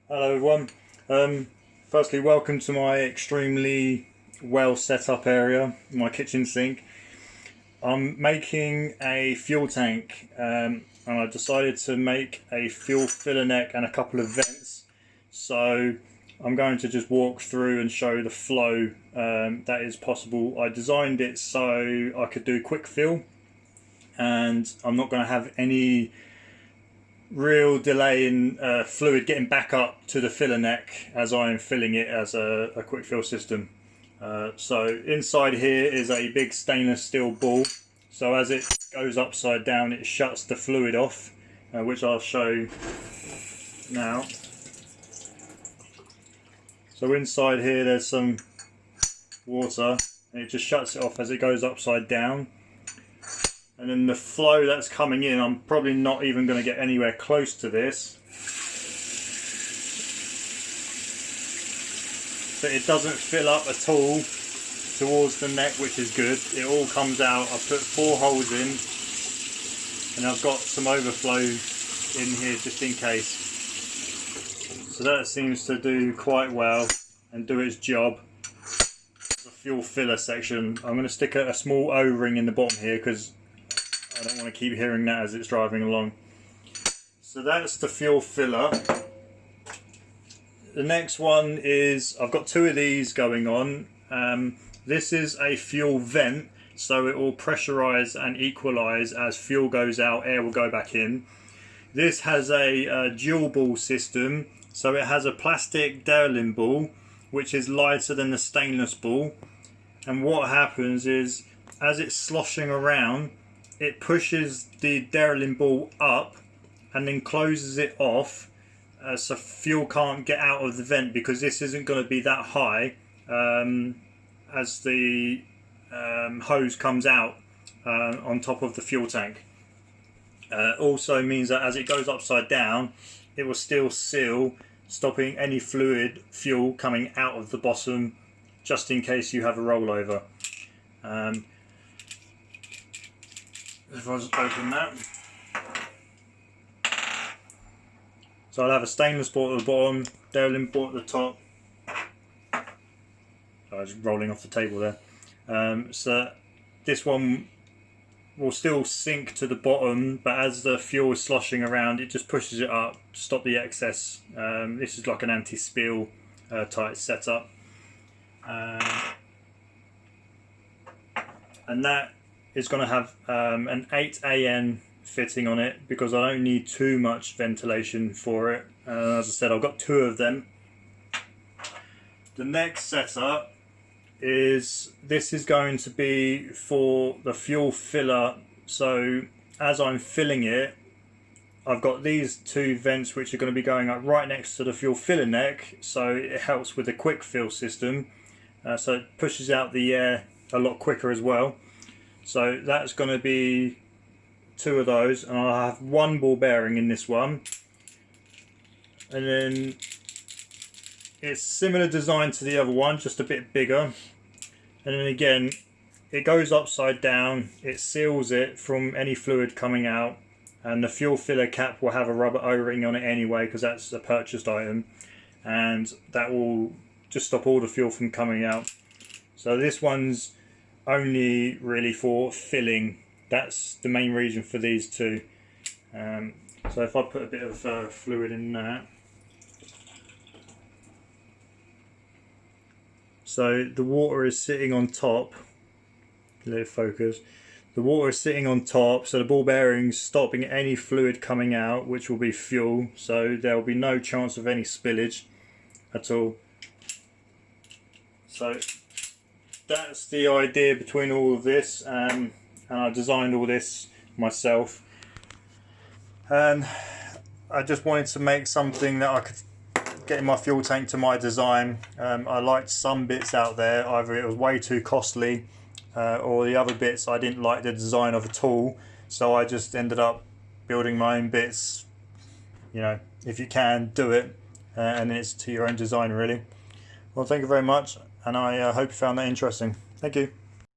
Hello everyone. Firstly, welcome to my extremely well set up area, my kitchen sink. I'm making a fuel tank and I decided to make a fuel filler neck and a couple of vents. So I'm going to just walk through and show the flow that is possible. I designed it so I could do quick fill, and I'm not going to have any real delay in fluid getting back up to the filler neck as I am filling it as a quick fill system. So inside here is a big stainless steel ball, so as it goes upside down it shuts the fluid off, which I'll show now. So inside here there's some water and it just shuts it off as it goes upside down. And then the flow that's coming in, I'm probably not even going to get anywhere close to this. But it doesn't fill up at all towards the neck, which is good. It all comes out. I put 4 holes in and I've got some overflow in here just in case. So that seems to do quite well and do its job. The fuel filler section, I'm going to stick a small O-ring in the bottom here because I don't want to keep hearing that as it's driving along. So that's the fuel filler. The next one is, I've got 2 of these going on. This is a fuel vent, so it will pressurize and equalize as fuel goes out, air will go back in. This has a dual ball system, so it has a plastic Derlin ball which is lighter than the stainless ball, and what happens is as it's sloshing around it pushes the Derlin ball up and then closes it off, so fuel can't get out of the vent because this isn't going to be that high as the hose comes out on top of the fuel tank. Also means that as it goes upside down it will still seal, stopping any fuel coming out of the bottom just in case you have a rollover. If I just open that. So I'll have a stainless ball at the bottom, Derlin ball at the top. I was rolling off the table there. So this one will still sink to the bottom, but as the fuel is sloshing around it just pushes it up to stop the excess. This is like an anti-spill type setup. And that is going to have an 8AN fitting on it because I don't need too much ventilation for it. As I said, I've got 2 of them. The next setup is, this is going to be for the fuel filler. So as I'm filling it, I've got these 2 vents which are going to be going up right next to the fuel filler neck, so it helps with the quick fill system. So it pushes out the air a lot quicker as well. So that's going to be 2 of those, and I'll have 1 ball bearing in this one. And then it's similar design to the other one, just a bit bigger. And then again, it goes upside down, it seals it from any fluid coming out, and the fuel filler cap will have a rubber O-ring on it anyway because that's a purchased item, and that will just stop all the fuel from coming out. So this one's only really for filling. That's the main reason for these 2. So if I put a bit of fluid in there. So the water is sitting on top. Let it focus. The water is sitting on top, so the ball bearing's stopping any fluid coming out, which will be fuel. So there will be no chance of any spillage at all. So that's the idea between all of this, and I designed all this myself, and I just wanted to make something that I could get in my fuel tank to my design. I liked some bits out there, either it was way too costly or the other bits I didn't like the design of at all, so I just ended up building my own bits. You know, if you can, do it, and it's to your own design really. Well, thank you very much, and I hope you found that interesting. Thank you.